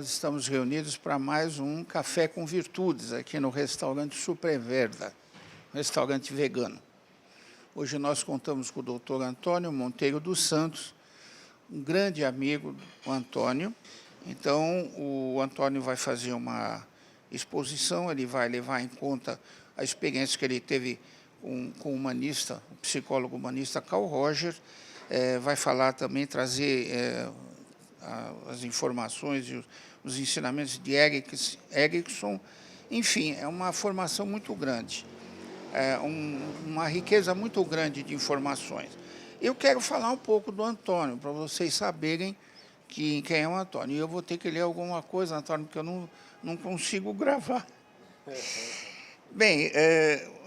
nós estamos reunidos para mais um Café com Virtudes, aqui no restaurante Supreverda, restaurante vegano. Hoje nós contamos com o doutor Antônio Monteiro dos Santos, um grande amigo do Antônio. Então, o Antônio vai fazer uma exposição, ele vai levar em conta a experiência que ele teve com o humanista, o psicólogo humanista Carl Rogers, vai falar também, trazer as informações e os ensinamentos de Erickson. Enfim, é uma formação muito grande, uma riqueza muito grande de informações. Eu quero falar um pouco do Antônio, para vocês saberem quem é o Antônio. E eu vou ter que ler alguma coisa, Antônio, porque eu não consigo gravar. Bem,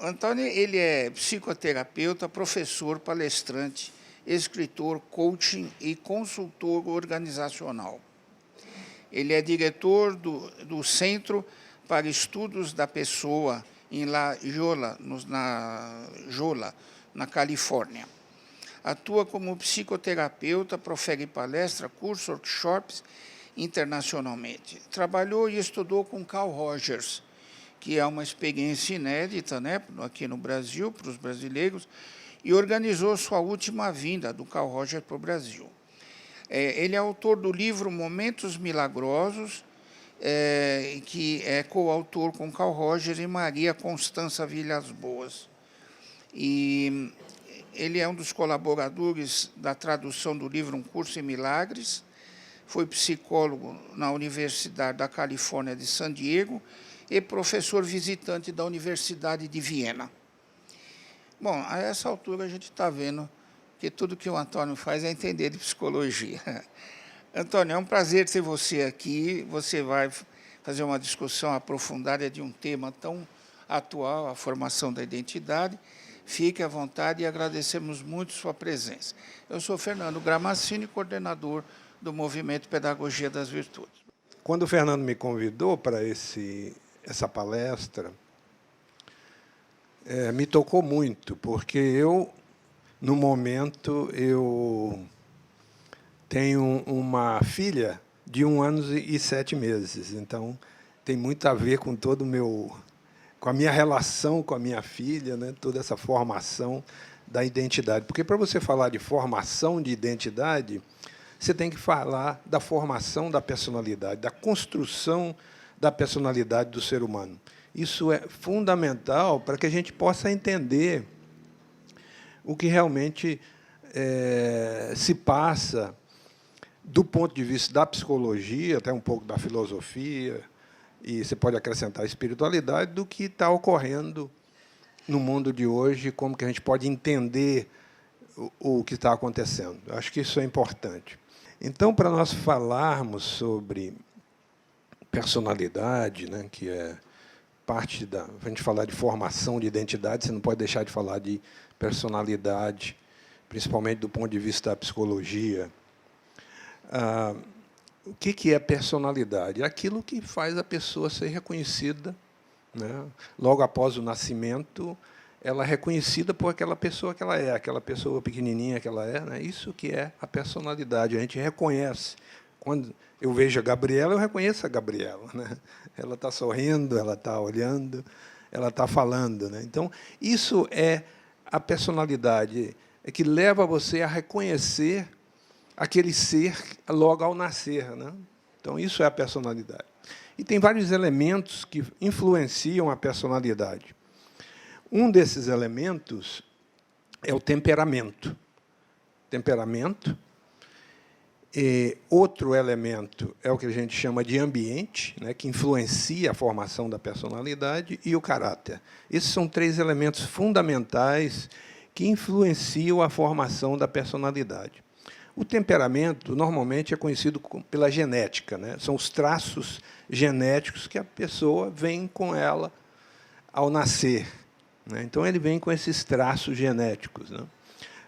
Antônio, ele é psicoterapeuta, professor, palestrante, escritor, coaching e consultor organizacional. Ele é diretor do Centro para Estudos da Pessoa em La Jolla, na Califórnia. Atua como psicoterapeuta, profere palestras, cursos, workshops internacionalmente. Trabalhou e estudou com Carl Rogers, que é uma experiência inédita, né, aqui no Brasil, para os brasileiros, e organizou sua última vinda do Carl Rogers para o Brasil. Ele é autor do livro Momentos Milagrosos, que é coautor com Carl Rogers e Maria Constança Villas Boas. E ele é um dos colaboradores da tradução do livro Um Curso em Milagres, foi psicólogo na Universidade da Califórnia de San Diego e professor visitante da Universidade de Viena. Bom, a essa altura a gente está vendo que tudo que o Antônio faz é entender de psicologia. Antônio, é um prazer ter você aqui. Você vai fazer uma discussão aprofundada de um tema tão atual, a formação da identidade. Fique à vontade e agradecemos muito sua presença. Eu sou Fernando Gramassini, coordenador do Movimento Pedagogia das Virtudes. Quando o Fernando me convidou para essa palestra, me tocou muito, porque eu, no momento, eu tenho uma filha de 1 ano e 7 meses, então tem muito a ver com com a minha relação com a minha filha, né, toda essa formação da identidade. Porque para você falar de formação de identidade, você tem que falar da formação da personalidade, da construção da personalidade do ser humano. Isso é fundamental para que a gente possa entender o que realmente se passa do ponto de vista da psicologia, até um pouco da filosofia, e você pode acrescentar a espiritualidade, do que está ocorrendo no mundo de hoje, como que a gente pode entender o que está acontecendo. Eu acho que isso é importante. Então, para nós falarmos sobre personalidade, né, que é parte da... A gente falar de formação de identidade, você não pode deixar de falar de personalidade, principalmente do ponto de vista da psicologia. O que é personalidade? É aquilo que faz a pessoa ser reconhecida, né? Logo após o nascimento, ela é reconhecida por aquela pessoa que ela é, aquela pessoa pequenininha que ela é, né? Isso que é a personalidade, a gente reconhece. Quando eu vejo a Gabriela, eu reconheço a Gabriela, né? Ela está sorrindo, ela está olhando, ela está falando, né? Então, isso é a personalidade, que leva você a reconhecer aquele ser logo ao nascer, né? Então, isso é a personalidade. E tem vários elementos que influenciam a personalidade. Um desses elementos é o temperamento. Temperamento. E outro elemento é o que a gente chama de ambiente, né, que influencia a formação da personalidade, e o caráter. Esses são 3 elementos fundamentais que influenciam a formação da personalidade. O temperamento, normalmente, é conhecido pela genética, né? São os traços genéticos que a pessoa vem com ela ao nascer, né? Então, ele vem com esses traços genéticos, né?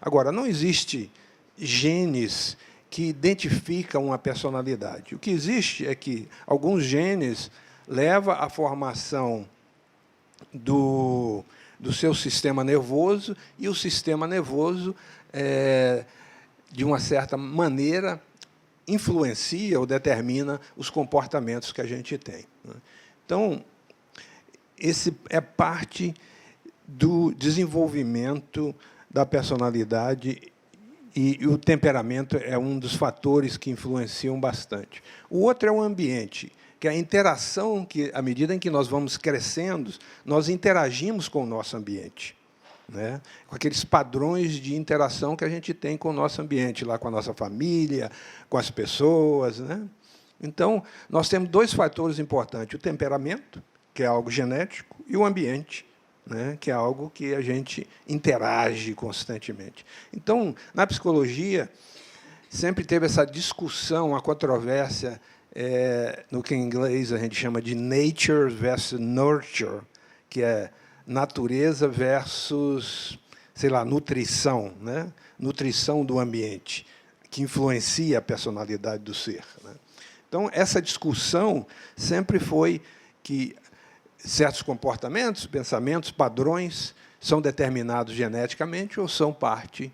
Agora, não existe genes que identificam uma personalidade. O que existe é que alguns genes levam à formação do seu sistema nervoso, e o sistema nervoso, de uma certa maneira, influencia ou determina os comportamentos que a gente tem, né? Então, esse é parte do desenvolvimento da personalidade, e o temperamento é um dos fatores que influenciam bastante. O outro é o ambiente, que é a interação que, à medida em que nós vamos crescendo, nós interagimos com o nosso ambiente, né? Com aqueles padrões de interação que a gente tem com o nosso ambiente, lá com a nossa família, com as pessoas, né? Então, nós temos dois fatores importantes: o temperamento, que é algo genético, e o ambiente, né, que é algo que a gente interage constantemente. Então, na psicologia, sempre teve essa discussão, a controvérsia, no que em inglês a gente chama de nature versus nurture, que é natureza versus, sei lá, nutrição, né? Nutrição do ambiente, que influencia a personalidade do ser, né? Então, essa discussão sempre foi que certos comportamentos, pensamentos, padrões são determinados geneticamente ou são parte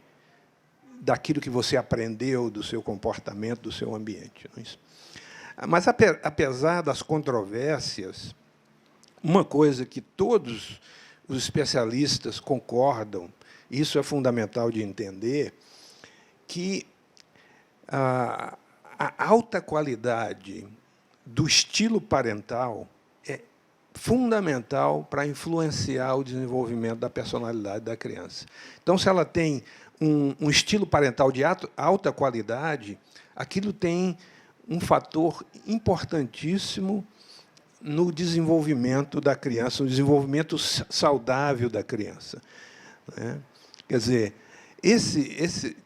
daquilo que você aprendeu, do seu comportamento, do seu ambiente. Não é isso? Mas, apesar das controvérsias, uma coisa que todos os especialistas concordam, isso é fundamental de entender, que a alta qualidade do estilo parental é fundamental para influenciar o desenvolvimento da personalidade da criança. Então, se ela tem um estilo parental de alta qualidade, aquilo tem um fator importantíssimo no desenvolvimento da criança, no desenvolvimento saudável da criança, né? Quer dizer, esse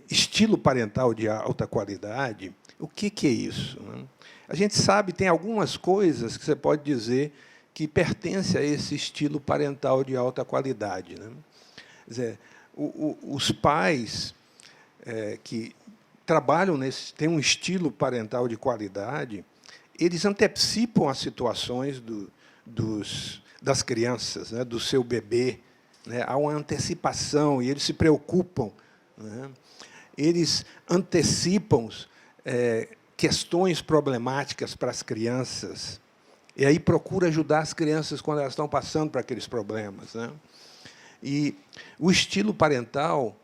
estilo parental de alta qualidade, o que é isso, né? A gente sabe, tem algumas coisas que você pode dizer que pertencem a esse estilo parental de alta qualidade, né? Quer dizer, os pais que trabalham têm um estilo parental de qualidade, eles antecipam as situações das crianças, né, do seu bebê, né? Há uma antecipação, e eles se preocupam, né? Eles antecipam questões problemáticas para as crianças, e aí procura ajudar as crianças quando elas estão passando por aqueles problemas, né? E o estilo parental,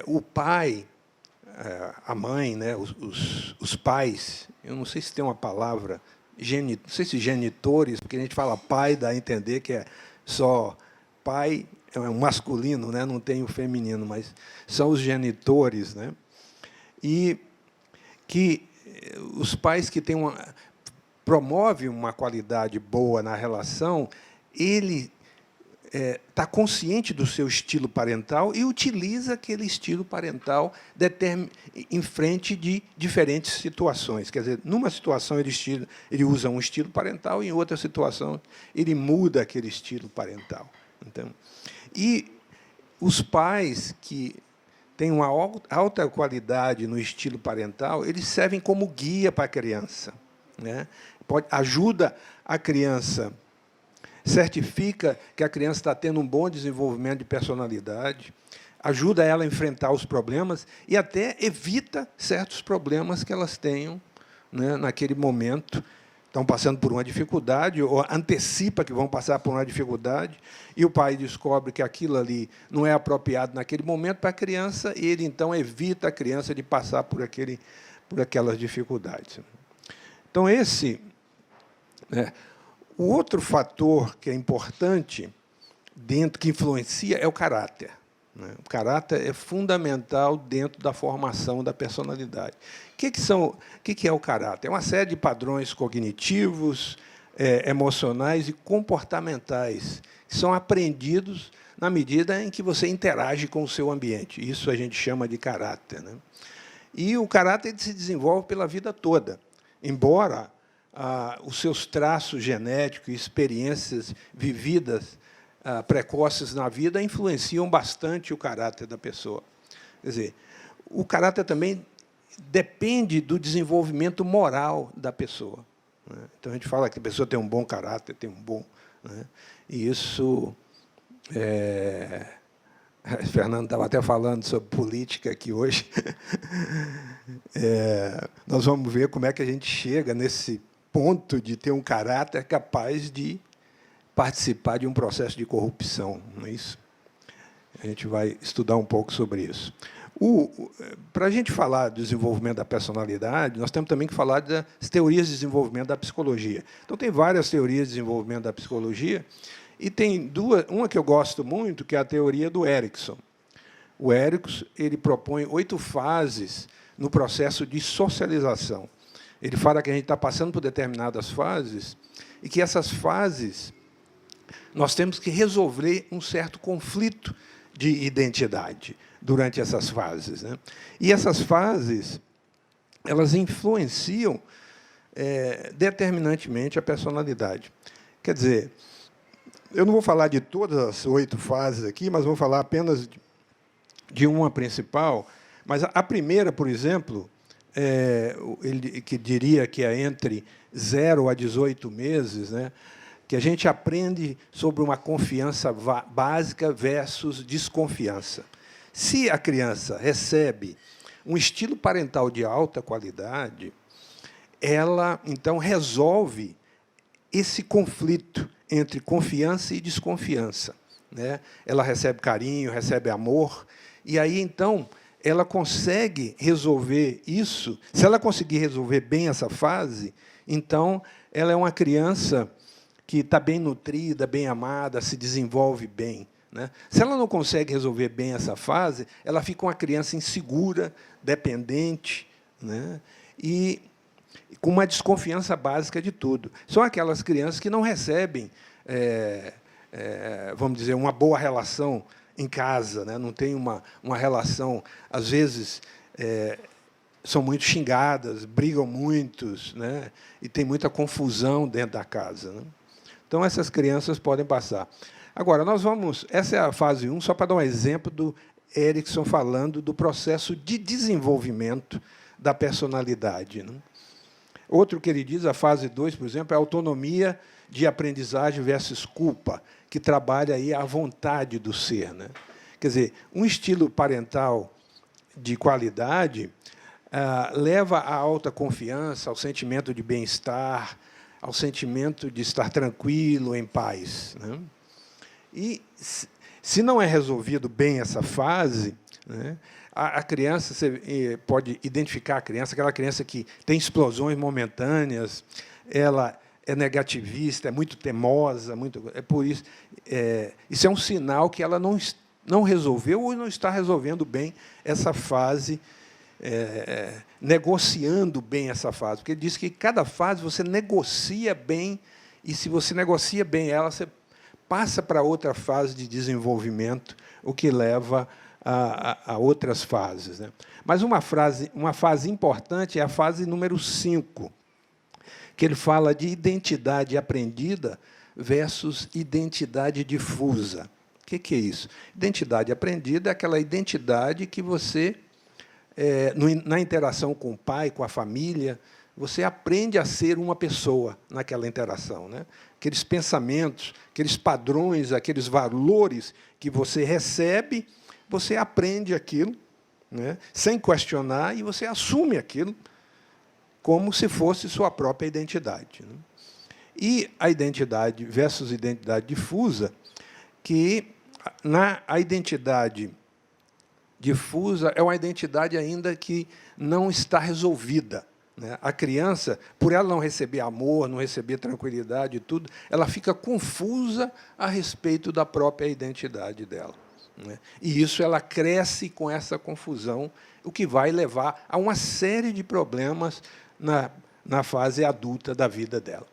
o pai, a mãe, né, os pais, eu não sei se tem uma palavra, não sei se genitores, porque a gente fala pai, dá a entender que é só pai, é um masculino, né, não tem o feminino, mas são os genitores, né? E que os pais que promovem uma qualidade boa na relação, ele está consciente do seu estilo parental e utiliza aquele estilo parental em frente de diferentes situações. Quer dizer, numa situação ele usa um estilo parental, e em outra situação ele muda aquele estilo parental. Então, e os pais que têm uma alta qualidade no estilo parental, eles servem como guia para a criança, né? Ajuda a criança, certifica que a criança está tendo um bom desenvolvimento de personalidade, ajuda ela a enfrentar os problemas e até evita certos problemas que elas tenham, né, naquele momento. Estão passando por uma dificuldade, ou antecipa que vão passar por uma dificuldade, e o pai descobre que aquilo ali não é apropriado naquele momento para a criança, e ele, então, evita a criança de passar por aquelas dificuldades. Então, o outro fator que é importante, que influencia, é o caráter, né? O caráter é fundamental dentro da formação da personalidade. O que é o caráter? É uma série de padrões cognitivos, emocionais e comportamentais que são aprendidos na medida em que você interage com o seu ambiente. Isso a gente chama de caráter, né? E o caráter se desenvolve pela vida toda, embora os seus traços genéticos e experiências vividas precoces na vida influenciam bastante o caráter da pessoa. Quer dizer, o caráter também depende do desenvolvimento moral da pessoa, né? Então, a gente fala que a pessoa tem um bom caráter, tem um bom... Né? E isso O Fernando estava até falando sobre política aqui hoje. Nós vamos ver como é que a gente chega nesse ponto de ter um caráter capaz de participar de um processo de corrupção, não é isso? A gente vai estudar um pouco sobre isso. Para a gente falar do desenvolvimento da personalidade, nós temos também que falar das teorias de desenvolvimento da psicologia. Então, tem várias teorias de desenvolvimento da psicologia, e tem uma que eu gosto muito, que é a teoria do Erikson. O Erikson ele propõe 8 fases no processo de socialização. Ele fala que a gente está passando por determinadas fases e que essas fases nós temos que resolver um certo conflito de identidade durante essas fases, né? E essas fases elas influenciam determinantemente a personalidade. Quer dizer, eu não vou falar de todas as 8 fases aqui, mas vou falar apenas de uma principal. Mas a primeira, por exemplo, ele que diria que é entre 0 a 18 meses, né, que a gente aprende sobre uma confiança básica versus desconfiança. Se a criança recebe um estilo parental de alta qualidade, ela, então, resolve esse conflito entre confiança e desconfiança, né? Ela recebe carinho, recebe amor, e aí, então, ela consegue resolver isso. Se ela conseguir resolver bem essa fase, então, ela é uma criança que está bem nutrida, bem amada, se desenvolve bem, né? Se ela não consegue resolver bem essa fase, ela fica uma criança insegura, dependente, né? E com uma desconfiança básica de tudo. São aquelas crianças que não recebem, vamos dizer, uma boa relação em casa, né? Não tem uma relação, às vezes, são muito xingadas, brigam muitos, né? E tem muita confusão dentro da casa, né? Então, essas crianças podem passar. Agora, essa é a fase 1, só para dar um exemplo do Erikson falando do processo de desenvolvimento da personalidade, né? Outro que ele diz, a fase 2, por exemplo, é a autonomia de aprendizagem versus culpa, que trabalha aí a vontade do ser, né? Quer dizer, um estilo parental de qualidade leva à alta confiança, ao sentimento de bem-estar, ao sentimento de estar tranquilo, em paz, né? E, se não é resolvido bem essa fase, né, a criança, você pode identificar a criança, aquela criança que tem explosões momentâneas, ela é negativista, é muito teimosa, por isso, isso é um sinal que ela não resolveu ou não está resolvendo bem essa fase, negociando bem essa fase. Porque ele diz que cada fase você negocia bem, e se você negocia bem ela, você passa para outra fase de desenvolvimento, o que leva a outras fases, né? Mas uma fase importante é a fase número 5, que ele fala de identidade aprendida versus identidade difusa. O que é isso? Identidade aprendida é aquela identidade que você, na interação com o pai, com a família, você aprende a ser uma pessoa naquela interação, né? Aqueles pensamentos, aqueles padrões, aqueles valores que você recebe, você aprende aquilo, né, sem questionar, e você assume aquilo como se fosse sua própria identidade, né? E a identidade versus identidade difusa, que a identidade difusa é uma identidade ainda que não está resolvida, né? A criança, por ela não receber amor, não receber tranquilidade e tudo, ela fica confusa a respeito da própria identidade dela, né? E isso ela cresce com essa confusão, o que vai levar a uma série de problemas na fase adulta da vida dela.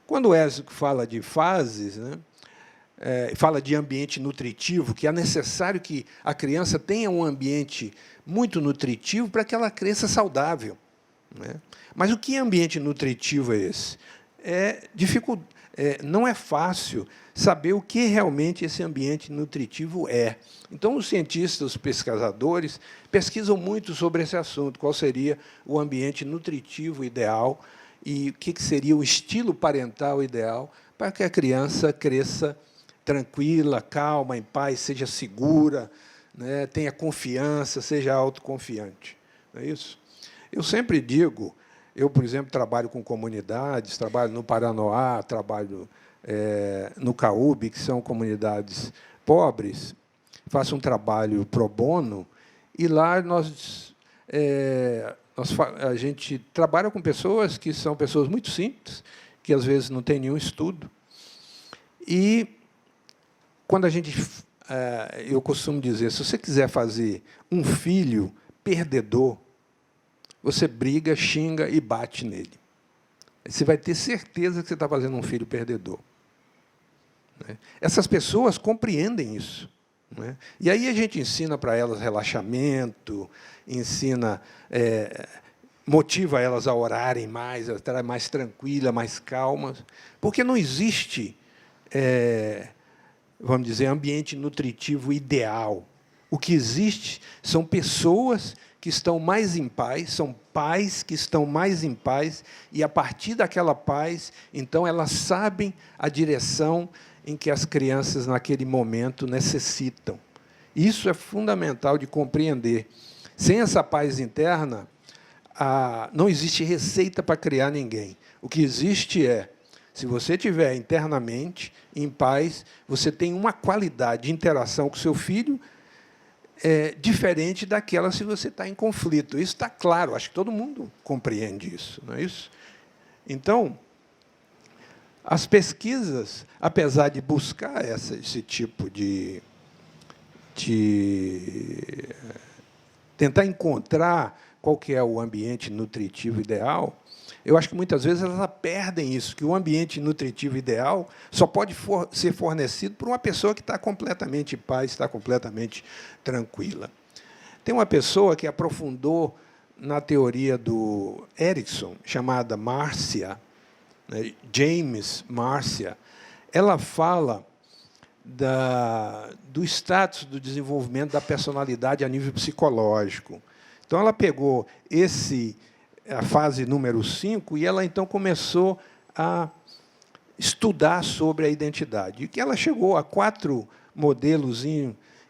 Quando o Erikson fala de fases, né, fala de ambiente nutritivo, que é necessário que a criança tenha um ambiente muito nutritivo para que ela cresça saudável, né? Mas o que ambiente nutritivo é esse? Não é fácil saber o que realmente esse ambiente nutritivo é. Então, os cientistas, os pesquisadores, pesquisam muito sobre esse assunto, qual seria o ambiente nutritivo ideal e o que seria o estilo parental ideal para que a criança cresça tranquila, calma, em paz, seja segura, né? Tenha confiança, seja autoconfiante. Não é isso? Eu sempre digo, eu, por exemplo, trabalho com comunidades, trabalho no Paranoá, trabalho no CAUB, que são comunidades pobres, faço um trabalho pro bono, e lá a gente trabalha com pessoas que são pessoas muito simples, que às vezes não têm nenhum estudo. E quando eu costumo dizer, se você quiser fazer um filho perdedor, você briga, xinga e bate nele. Você vai ter certeza que você está fazendo um filho perdedor. Essas pessoas compreendem isso. E aí a gente ensina para elas relaxamento, motiva elas a orarem mais, a estarem mais tranquilas, mais calmas, porque não existe, vamos dizer, ambiente nutritivo ideal. O que existe são pessoas que estão mais em paz, são pais que estão mais em paz, e, a partir daquela paz, então, elas sabem a direção em que as crianças, naquele momento, necessitam. Isso é fundamental de compreender. Sem essa paz interna, não existe receita para criar ninguém. O que existe se você estiver internamente em paz, você tem uma qualidade de interação com o seu filho diferente daquela se você está em conflito. Isso está claro, acho que todo mundo compreende isso, não é isso? Então, as pesquisas, apesar de buscar esse tipo de tentar encontrar qual que é o ambiente nutritivo ideal, eu acho que, muitas vezes, elas perdem isso, que o ambiente nutritivo ideal só pode ser fornecido por uma pessoa que está completamente em paz, está completamente tranquila. Tem uma pessoa que aprofundou na teoria do Erickson, chamada Marcia, James Marcia. Ela fala do status do desenvolvimento da personalidade a nível psicológico. Então, ela pegou a fase número 5, e ela, então, começou a estudar sobre a identidade. E que ela chegou a 4 modelos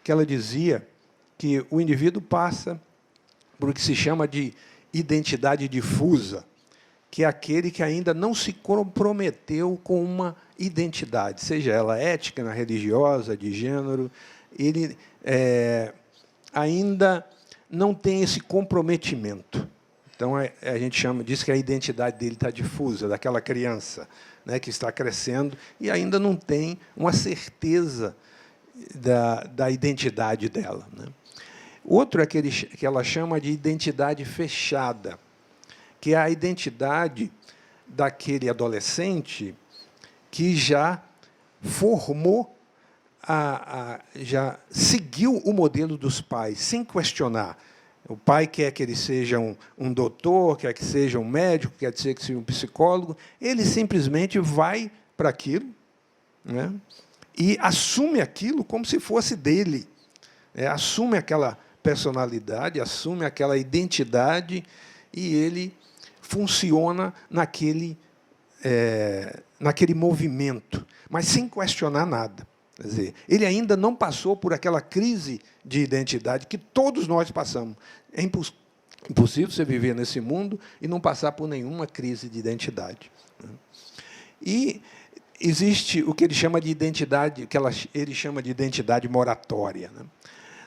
que ela dizia que o indivíduo passa por o que se chama de identidade difusa, que é aquele que ainda não se comprometeu com uma identidade, seja ela ética, religiosa, de gênero. Ele ainda não tem esse comprometimento. Então, a gente diz que a identidade dele está difusa, daquela criança, que está crescendo e ainda não tem uma certeza da identidade dela. Outro é que ela chama de identidade fechada, que é a identidade daquele adolescente que já formou, já seguiu o modelo dos pais, sem questionar. O pai quer que ele seja um doutor, quer que seja um médico, quer que seja um psicólogo. Ele simplesmente vai para aquilo, e assume aquilo como se fosse dele. Assume aquela personalidade, assume aquela identidade, e ele funciona naquele movimento, mas sem questionar nada. Quer dizer, ele ainda não passou por aquela crise de identidade que todos nós passamos. É impossível você viver nesse mundo e não passar por nenhuma crise de identidade. E existe o que ele chama de identidade, ele chama de identidade moratória.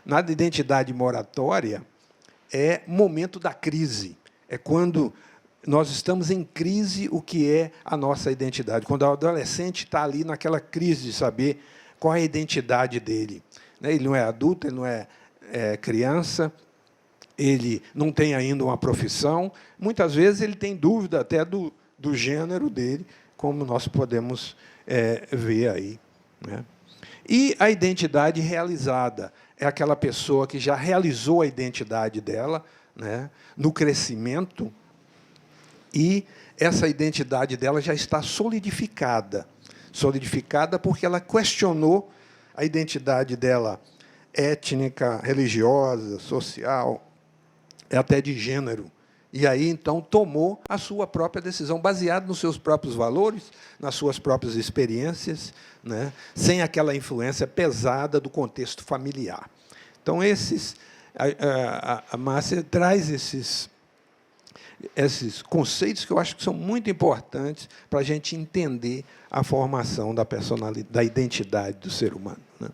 Na identidade moratória é momento da crise, é quando nós estamos em crise o que é a nossa identidade, quando o adolescente está ali naquela crise de saber qual é a identidade dele. Ele não é adulto, ele não é criança, ele não tem ainda uma profissão, muitas vezes ele tem dúvida até do gênero dele, como nós podemos ver aí. E a identidade realizada é aquela pessoa que já realizou a identidade dela, no crescimento, e essa identidade dela já está solidificada. Solidificada porque ela questionou a identidade dela étnica, religiosa, social, até de gênero. E aí, então, tomou a sua própria decisão, baseado nos seus próprios valores, nas suas próprias experiências, né, sem aquela influência pesada do contexto familiar. Então, a Márcia traz esses conceitos que eu acho que são muito importantes para a gente entender a formação da personalidade, da identidade do ser humano, né?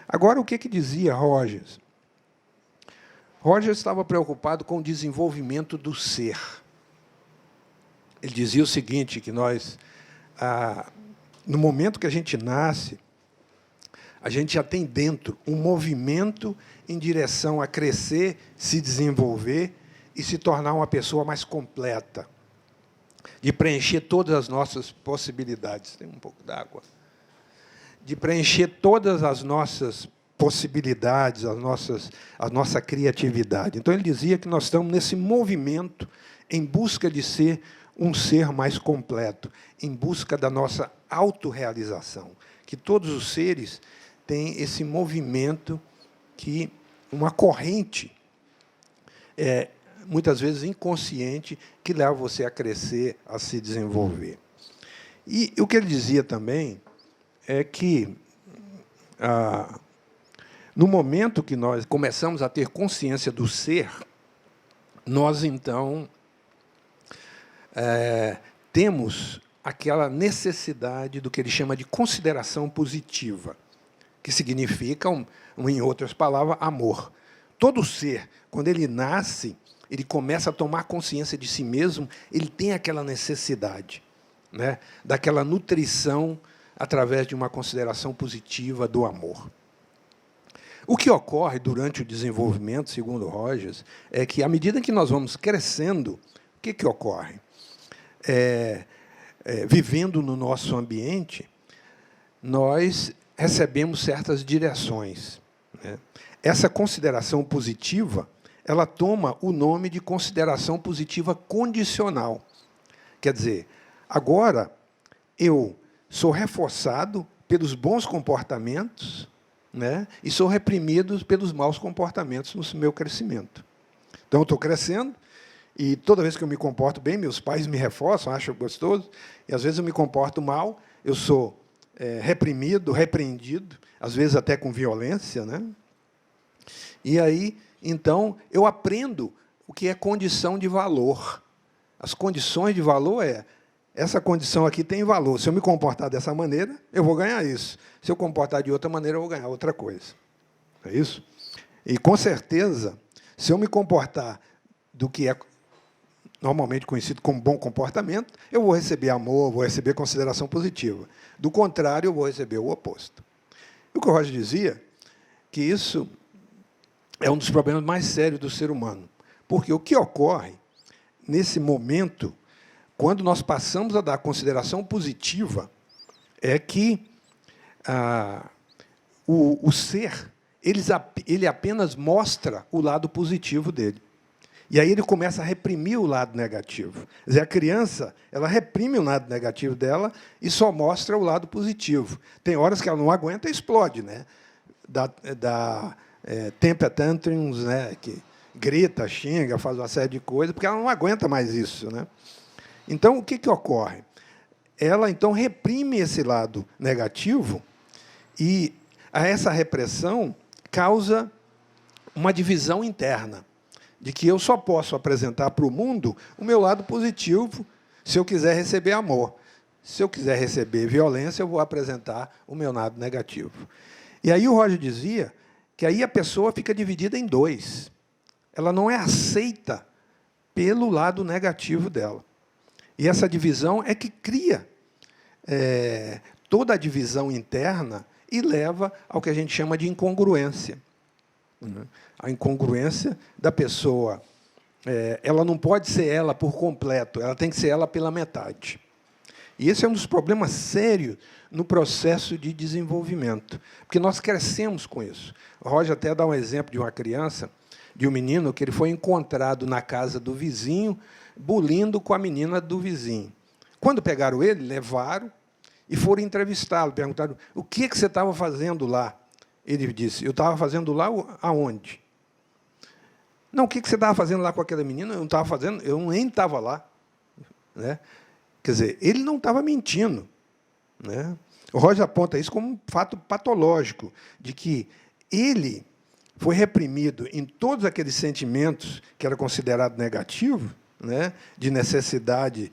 Agora, o que dizia Rogers? Rogers estava preocupado com o desenvolvimento do ser. Ele dizia o seguinte, que nós, no momento que a gente nasce, a gente já tem dentro um movimento em direção a crescer, se desenvolver e se tornar uma pessoa mais completa, de preencher todas as nossas possibilidades. Tem um pouco d'água. De preencher todas as nossas possibilidades, a nossa criatividade. Então, ele dizia que nós estamos nesse movimento em busca de ser um ser mais completo, em busca da nossa autorrealização, que todos os seres têm esse movimento, que uma corrente, muitas vezes inconsciente, que leva você a crescer, a se desenvolver. E o que ele dizia também é que, no momento que nós começamos a ter consciência do ser, nós, então, temos aquela necessidade do que ele chama de consideração positiva, que significa, em outras palavras, amor. Todo ser, quando ele nasce, ele começa a tomar consciência de si mesmo, ele tem aquela necessidade, né, daquela nutrição através de uma consideração positiva do amor. O que ocorre durante o desenvolvimento, segundo Rogers, é que, à medida que nós vamos crescendo, o que ocorre? Vivendo no nosso ambiente, nós recebemos certas direções, né? Essa consideração positiva, ela toma o nome de consideração positiva condicional. Quer dizer, agora eu sou reforçado pelos bons comportamentos, né, e sou reprimido pelos maus comportamentos no meu crescimento. Então, eu estou crescendo, e toda vez que eu me comporto bem, meus pais me reforçam, acham gostoso, e às vezes eu me comporto mal, eu sou reprimido, repreendido, às vezes até com violência, né? E aí, então, eu aprendo o que é condição de valor. As condições de valor essa condição aqui tem valor. Se eu me comportar dessa maneira, eu vou ganhar isso. Se eu comportar de outra maneira, eu vou ganhar outra coisa. É isso? E, com certeza, se eu me comportar do que é normalmente conhecido como bom comportamento, eu vou receber amor, vou receber consideração positiva. Do contrário, eu vou receber o oposto. O que o Roger dizia, que isso é um dos problemas mais sérios do ser humano. Porque o que ocorre nesse momento, quando nós passamos a dar consideração positiva, é que o ser, ele apenas mostra o lado positivo dele. E aí ele começa a reprimir o lado negativo. Quer dizer, a criança, ela reprime o lado negativo dela e só mostra o lado positivo. Tem horas que ela não aguenta e explode, né? Dá temper tantrums, né? Que grita, xinga, faz uma série de coisas, porque ela não aguenta mais isso, né? Então, o que ocorre? Ela, então, reprime esse lado negativo, e essa repressão causa uma divisão interna, de que eu só posso apresentar para o mundo o meu lado positivo se eu quiser receber amor. Se eu quiser receber violência, eu vou apresentar o meu lado negativo. E aí o Roger dizia que aí a pessoa fica dividida em dois. Ela não é aceita pelo lado negativo dela. E essa divisão é que cria toda a divisão interna e leva ao que a gente chama de incongruência. A incongruência da pessoa, ela não pode ser ela por completo, ela tem que ser ela pela metade. E esse é um dos problemas sérios no processo de desenvolvimento, porque nós crescemos com isso. O Roger até dá um exemplo de uma criança, de um menino, que ele foi encontrado na casa do vizinho, bulindo com a menina do vizinho. Quando pegaram ele, levaram e foram entrevistá-lo, perguntaram, o que você estava fazendo lá? Ele disse, eu estava fazendo lá aonde? Não, o que você estava fazendo lá com aquela menina? Eu não estava fazendo, eu nem estava lá. Né? Quer dizer, ele não estava mentindo. Né? O Roger aponta isso como um fato patológico, de que ele foi reprimido em todos aqueles sentimentos que era considerado negativo, né? De necessidade,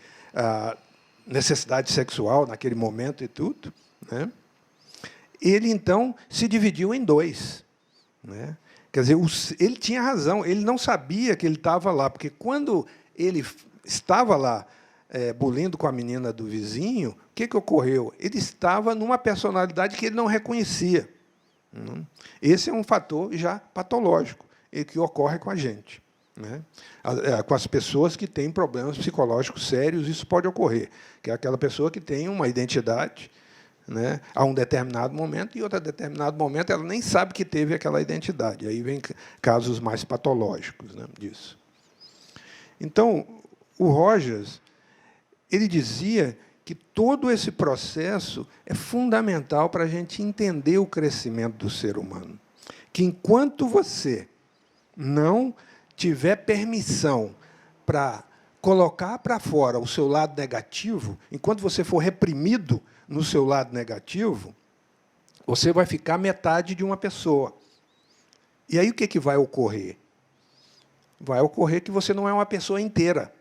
necessidade sexual naquele momento e tudo. Né? Ele, então, se dividiu em dois. Né? Quer dizer, ele tinha razão, ele não sabia que ele estava lá, porque quando ele estava lá, bulindo com a menina do vizinho, o que ocorreu? Ele estava numa personalidade que ele não reconhecia. Esse é um fator já patológico, e que ocorre com a gente. Né? Com as pessoas que têm problemas psicológicos sérios, isso pode ocorrer, que é aquela pessoa que tem uma identidade, né, a um determinado momento, e em outro determinado momento ela nem sabe que teve aquela identidade. Aí vem casos mais patológicos, né, disso. Então, o Rogers, ele dizia que todo esse processo é fundamental para a gente entender o crescimento do ser humano. Que, enquanto você não tiver permissão para colocar para fora o seu lado negativo, enquanto você for reprimido no seu lado negativo, você vai ficar metade de uma pessoa. E aí o que vai ocorrer? Vai ocorrer que você não é uma pessoa inteira.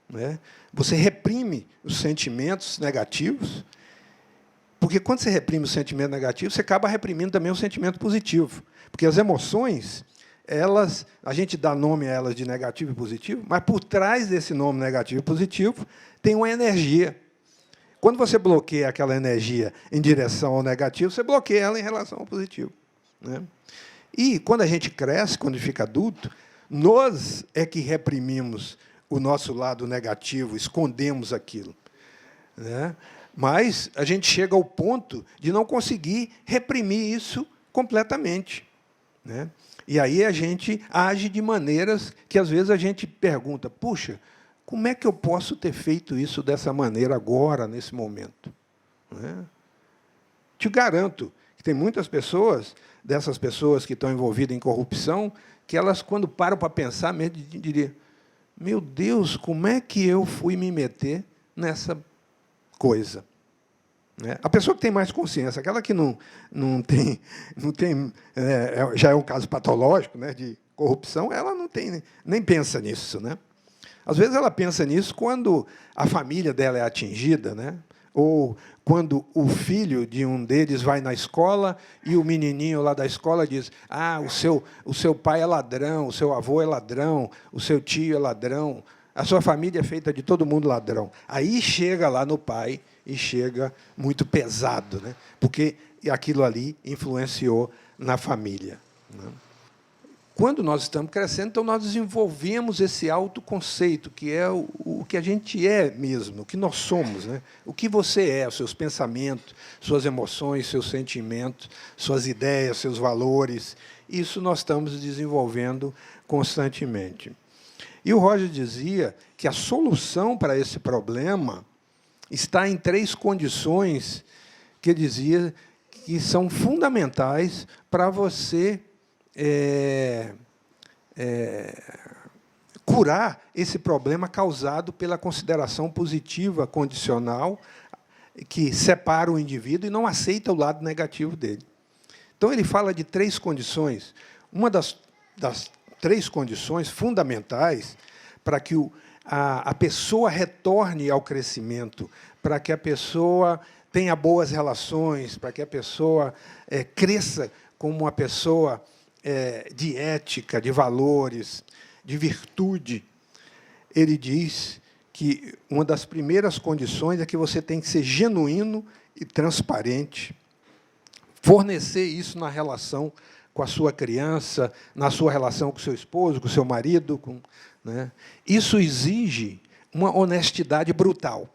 Né? Você reprime os sentimentos negativos, porque quando você reprime o sentimento negativo, você acaba reprimindo também o sentimento positivo. Porque as emoções, a gente dá nome a elas de negativo e positivo, mas por trás desse nome negativo e positivo tem uma energia. Quando você bloqueia aquela energia em direção ao negativo, você bloqueia ela em relação ao positivo. Né? E, quando a gente cresce, quando fica adulto, nós é que reprimimos o nosso lado negativo, escondemos aquilo. Né? Mas a gente chega ao ponto de não conseguir reprimir isso completamente. Né? E aí a gente age de maneiras que, às vezes, a gente pergunta, puxa, como é que eu posso ter feito isso dessa maneira agora, nesse momento? Né? Te garanto que tem muitas pessoas, dessas pessoas que estão envolvidas em corrupção, que elas, quando param para pensar, mesmo diriam, meu Deus, como é que eu fui me meter nessa coisa? Né? A pessoa que tem mais consciência, aquela que não tem já é um caso patológico, né, de corrupção, ela não tem, nem pensa nisso. Né? Às vezes ela pensa nisso quando a família dela é atingida, né? Ou quando o filho de um deles vai na escola e o menininho lá da escola diz, o seu pai é ladrão, o seu avô é ladrão, o seu tio é ladrão, a sua família é feita de todo mundo ladrão. Aí chega lá no pai e chega muito pesado, né? Porque aquilo ali influenciou na família. Né? Quando nós estamos crescendo, então nós desenvolvemos esse autoconceito, que é o que a gente é mesmo, o que nós somos. Né? O que você é, os seus pensamentos, suas emoções, seus sentimentos, suas ideias, seus valores. Isso nós estamos desenvolvendo constantemente. E o Roger dizia que a solução para esse problema está em 3 condições que ele dizia que são fundamentais para você curar esse problema causado pela consideração positiva condicional, que separa o indivíduo e não aceita o lado negativo dele. Então, ele fala de 3 condições. Uma das 3 condições fundamentais para que a pessoa retorne ao crescimento, para que a pessoa tenha boas relações, para que a pessoa cresça como uma pessoa de ética, de valores, de virtude. Ele diz que uma das primeiras condições é que você tem que ser genuíno e transparente, fornecer isso na relação com a sua criança, na sua relação com o seu esposo, com o seu marido. Né? Isso exige uma honestidade brutal.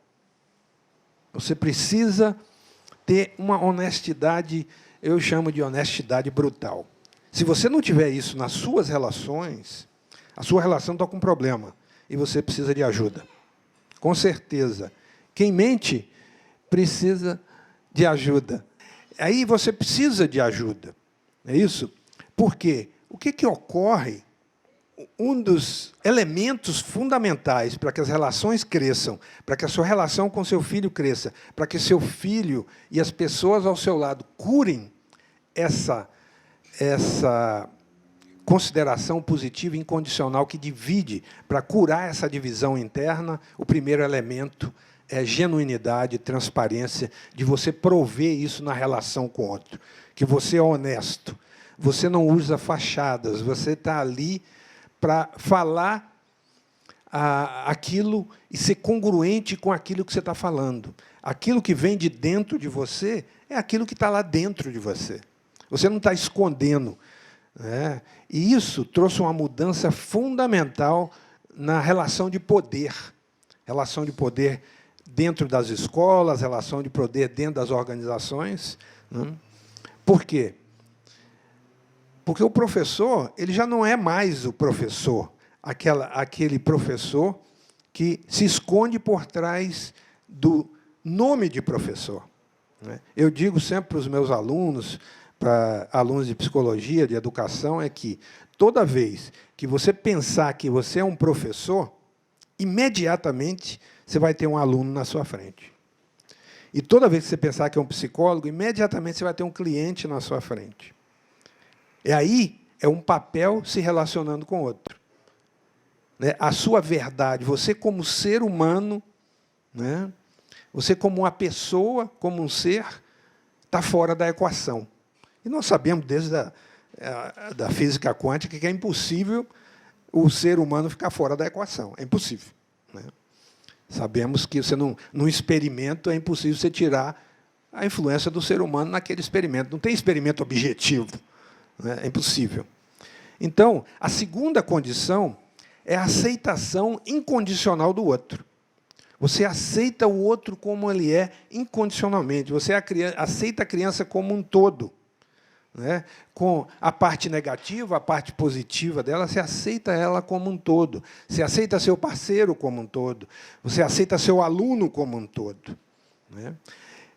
Você precisa ter uma honestidade, eu chamo de honestidade brutal. Se você não tiver isso nas suas relações, a sua relação está com problema e você precisa de ajuda. Com certeza. Quem mente precisa de ajuda. Aí você precisa de ajuda. É isso? Por quê? O que ocorre? Um dos elementos fundamentais para que as relações cresçam, para que a sua relação com seu filho cresça, para que seu filho e as pessoas ao seu lado curem essa consideração positiva e incondicional que divide, para curar essa divisão interna, o primeiro elemento é genuinidade, transparência, de você prover isso na relação com o outro, que você é honesto, você não usa fachadas, você está ali para falar aquilo e ser congruente com aquilo que você está falando. Aquilo que vem de dentro de você é aquilo que está lá dentro de você. Você não está escondendo. Né? E isso trouxe uma mudança fundamental na relação de poder. Relação de poder dentro das escolas, relação de poder dentro das organizações. Né? Por quê? Porque o professor ele já não é mais o professor, aquele professor que se esconde por trás do nome de professor. Né? Eu digo sempre para os meus alunos, para alunos de psicologia, de educação, é que toda vez que você pensar que você é um professor, imediatamente você vai ter um aluno na sua frente. E toda vez que você pensar que é um psicólogo, imediatamente você vai ter um cliente na sua frente. E aí é um papel se relacionando com o outro. Né? A sua verdade, você como ser humano, né? Você como uma pessoa, como um ser, está fora da equação. E nós sabemos, desde da física quântica, que é impossível o ser humano ficar fora da equação. É impossível. Né? Sabemos que você num experimento é impossível você tirar a influência do ser humano naquele experimento. Não tem experimento objetivo. Né? É impossível. Então, a segunda condição é a aceitação incondicional do outro. Você aceita o outro como ele é, incondicionalmente. Você aceita a criança como um todo. Né? Com a parte negativa, a parte positiva dela, você aceita ela como um todo. Você aceita seu parceiro como um todo. Você aceita seu aluno como um todo. Né?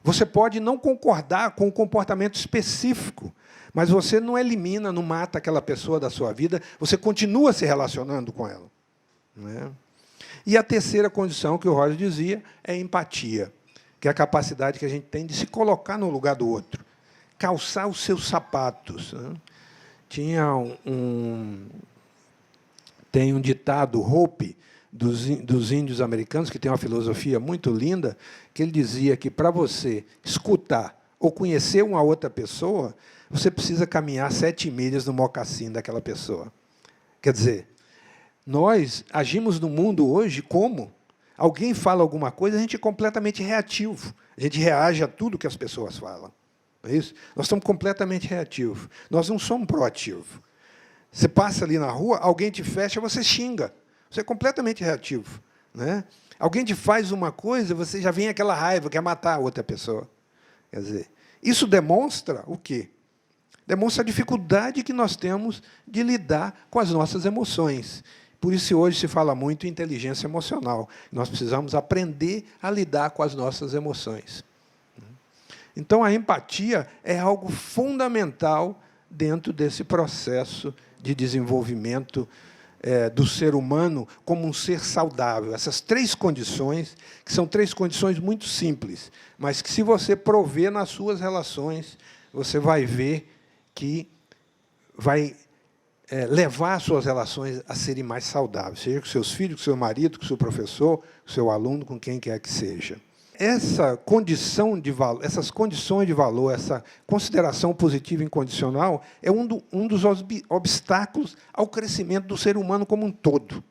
Você pode não concordar com um comportamento específico, mas você não elimina, não mata aquela pessoa da sua vida, você continua se relacionando com ela. Né? E a terceira condição, que o Roger dizia, é a empatia, que é a capacidade que a gente tem de se colocar no lugar do outro, calçar os seus sapatos. Né? Tem um ditado, Hopi, dos índios americanos, que tem uma filosofia muito linda, que ele dizia que, para você escutar ou conhecer uma outra pessoa, você precisa caminhar 7 milhas no mocassim daquela pessoa. Quer dizer, nós agimos no mundo hoje como? Alguém fala alguma coisa, a gente é completamente reativo. A gente reage a tudo que as pessoas falam. Não é isso? Nós estamos completamente reativos. Nós não somos proativos. Você passa ali na rua, alguém te fecha, você xinga. Você é completamente reativo. Né? Alguém te faz uma coisa, você já vem aquela raiva, quer matar a outra pessoa. Quer dizer, isso demonstra o quê? Demonstra a dificuldade que nós temos de lidar com as nossas emoções. Por isso, hoje se fala muito em inteligência emocional. Nós precisamos aprender a lidar com as nossas emoções. Então, a empatia é algo fundamental dentro desse processo de desenvolvimento do ser humano como um ser saudável. Essas 3 condições, que são 3 condições muito simples, mas que, se você prover nas suas relações, você vai ver que vai levar as suas relações a serem mais saudáveis, seja com seus filhos, com seu marido, com seu professor, com seu aluno, com quem quer que seja. Essa condição de valor, essas condições de valor, essa consideração positiva e incondicional é um dos obstáculos ao crescimento do ser humano como um todo.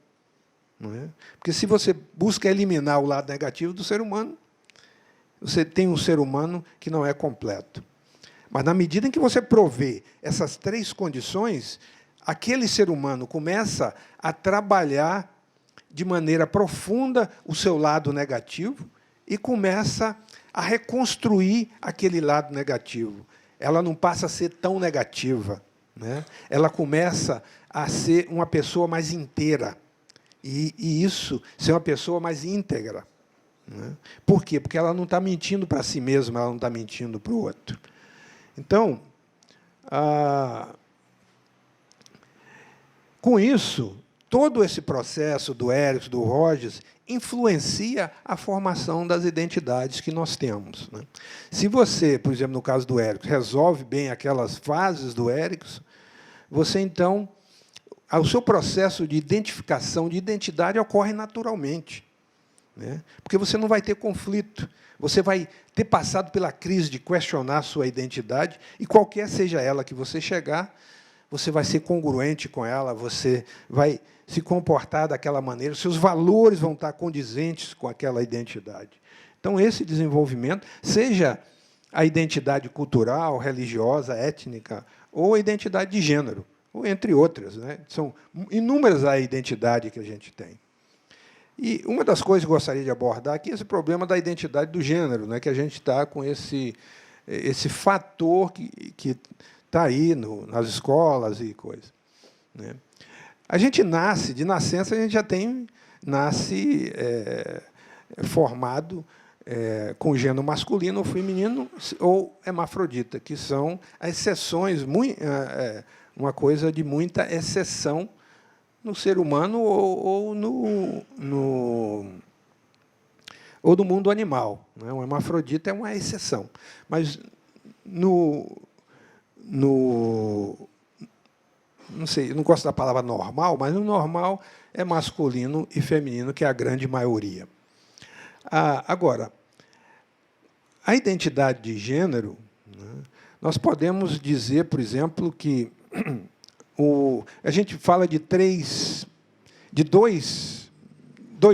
Não é? Porque, se você busca eliminar o lado negativo do ser humano, você tem um ser humano que não é completo. Mas, na medida em que você provê essas 3 condições, aquele ser humano começa a trabalhar de maneira profunda o seu lado negativo e começa a reconstruir aquele lado negativo. Ela não passa a ser tão negativa, né? Ela começa a ser uma pessoa mais inteira. E isso, ser uma pessoa mais íntegra. Né? Por quê? Porque ela não está mentindo para si mesma, ela não está mentindo para o outro. Então, com isso, todo esse processo do Erickson, do Rogers, influencia a formação das identidades que nós temos. Né? Se você, por exemplo, no caso do Erickson, resolve bem aquelas fases do Erickson, você, então, o seu processo de identificação, de identidade, ocorre naturalmente. Né? Porque você não vai ter conflito, você vai ter passado pela crise de questionar a sua identidade, e qualquer seja ela que você chegar, você vai ser congruente com ela, você vai se comportar daquela maneira, seus valores vão estar condizentes com aquela identidade. Então, esse desenvolvimento, seja a identidade cultural, religiosa, étnica, ou a identidade de gênero, ou entre outras, né? São inúmeras a identidade que a gente tem. E uma das coisas que eu gostaria de abordar aqui é esse problema da identidade do gênero, né? Que a gente está com esse fator que está aí nas escolas e coisas. Né? A gente nasce, de nascença, a gente já nasce formado com gênero masculino ou feminino ou hermafrodita, que são as exceções, uma coisa de muita exceção no ser humano ou no mundo animal. Né? O hermafrodita é uma exceção. Mas não sei, não gosto da palavra normal, mas no normal é masculino e feminino, que é a grande maioria. Agora, a identidade de gênero, né, nós podemos dizer, por exemplo, que a gente fala de dois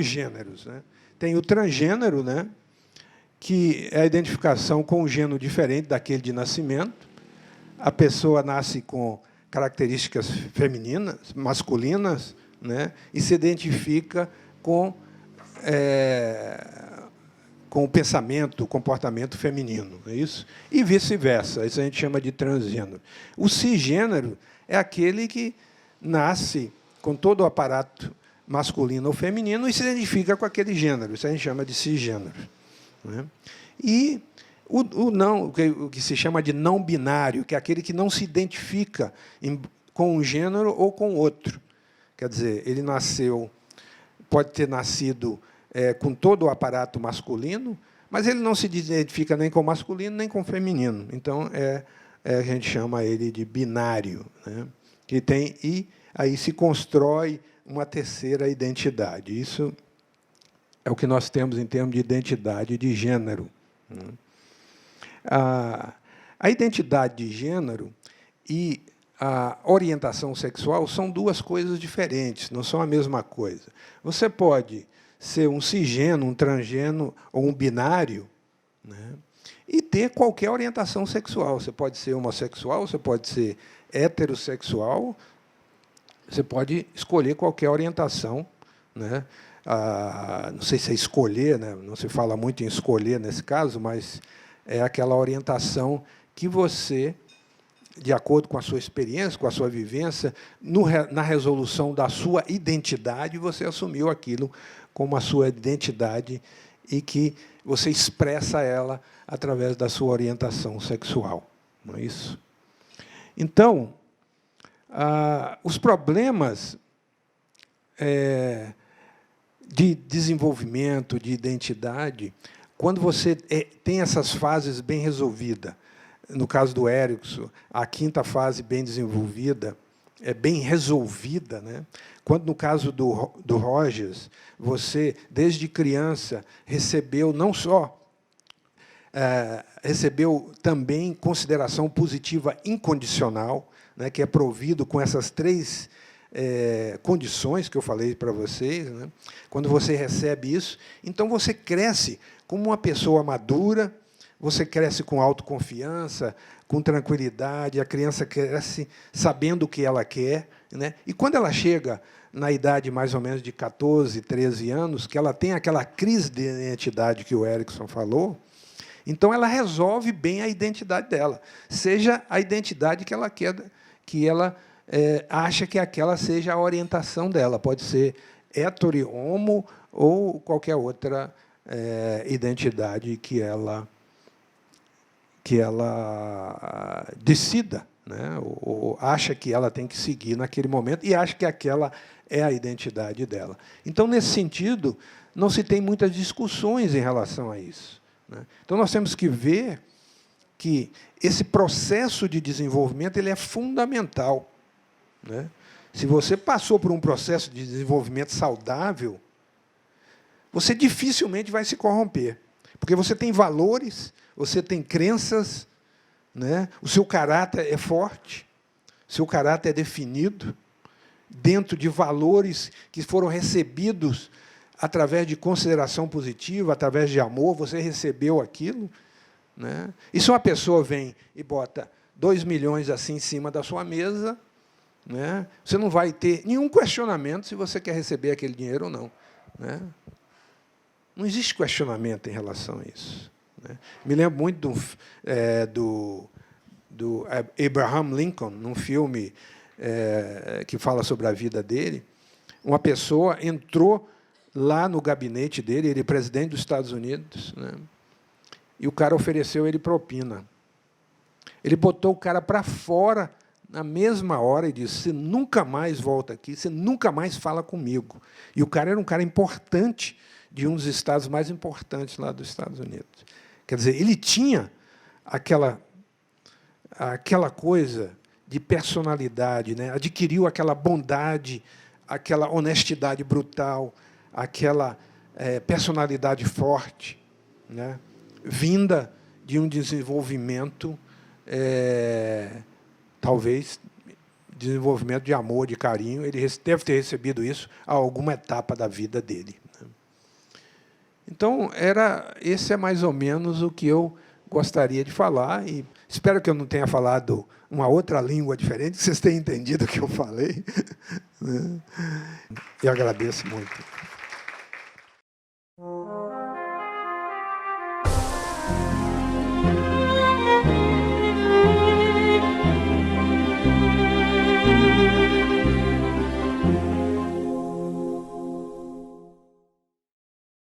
gêneros. Né? Tem o transgênero, né, que é a identificação com um gênero diferente daquele de nascimento. A pessoa nasce com características femininas, masculinas, né, e se identifica com o pensamento, o comportamento feminino. É isso? E vice-versa. Isso a gente chama de transgênero. O cisgênero é aquele que nasce com todo o aparato masculino ou feminino e se identifica com aquele gênero. Isso a gente chama de cisgênero. Né? E o que se chama de não binário, que é aquele que não se identifica com um gênero ou com outro. Quer dizer, ele pode ter nascido com todo o aparato masculino, mas ele não se identifica nem com o masculino nem com o feminino. Então, a gente chama ele de binário. Né? E aí se constrói uma terceira identidade. Isso é o que nós temos em termos de identidade de gênero. Né? A identidade de gênero e a orientação sexual são duas coisas diferentes, não são a mesma coisa. Você pode ser um cisgênero, um transgênero ou um binário, né, e ter qualquer orientação sexual. Você pode ser homossexual, você pode ser heterossexual, você pode escolher qualquer orientação. Né? Não sei se é escolher, né? Não se fala muito em escolher nesse caso, mas é aquela orientação que você, de acordo com a sua experiência, com a sua vivência, na resolução da sua identidade, você assumiu aquilo como a sua identidade e que você expressa ela através da sua orientação sexual. Não é isso? Então, os problemas de desenvolvimento, de identidade, quando você tem essas fases bem resolvidas, no caso do Erickson, a quinta fase bem desenvolvida, bem resolvida, né? Quando, no caso do Rogers, você, desde criança, recebeu não só recebeu também consideração positiva incondicional, né, que é provido com essas três condições que eu falei para vocês. Né? Quando você recebe isso, então você cresce como uma pessoa madura, você cresce com autoconfiança, com tranquilidade, a criança cresce sabendo o que ela quer. Né? E quando ela chega na idade mais ou menos de 14, 13 anos, que ela tem aquela crise de identidade que o Erickson falou, Então, ela resolve bem a identidade dela, seja a identidade que ela quer, que ela acha que aquela seja a orientação dela. Pode ser hétero, homo ou qualquer outra identidade que ela decida, né? Ou acha que ela tem que seguir naquele momento e acha que aquela é a identidade dela. Então, nesse sentido, não se tem muitas discussões em relação a isso, né? Então, nós temos que ver que esse processo de desenvolvimento ele é fundamental, né? Se você passou por um processo de desenvolvimento saudável, você dificilmente vai se corromper, porque você tem valores, você tem crenças, né? O seu caráter é forte, seu caráter é definido dentro de valores que foram recebidos através de consideração positiva, através de amor, você recebeu aquilo, né? E se uma pessoa vem e bota 2 milhões assim em cima da sua mesa, né? Você não vai ter nenhum questionamento se você quer receber aquele dinheiro ou não, né? Não existe questionamento em relação a isso, né? Me lembro muito do Abraham Lincoln, num filme que fala sobre a vida dele. Uma pessoa entrou lá no gabinete dele, ele é presidente dos Estados Unidos, né? E o cara ofereceu ele propina. Ele botou o cara para fora na mesma hora e disse: você nunca mais volta aqui, você nunca mais fala comigo. E o cara era um cara importante, de um dos estados mais importantes lá dos Estados Unidos. Quer dizer, ele tinha aquela coisa de personalidade, né? Adquiriu aquela bondade, aquela honestidade brutal, aquela personalidade forte, né? Vinda de um desenvolvimento, talvez, desenvolvimento de amor, de carinho. Ele deve ter recebido isso a alguma etapa da vida dele, né? Então, esse é mais ou menos o que eu gostaria de falar, e espero que eu não tenha falado uma outra língua diferente, que vocês tenham entendido o que eu falei, né? E agradeço muito.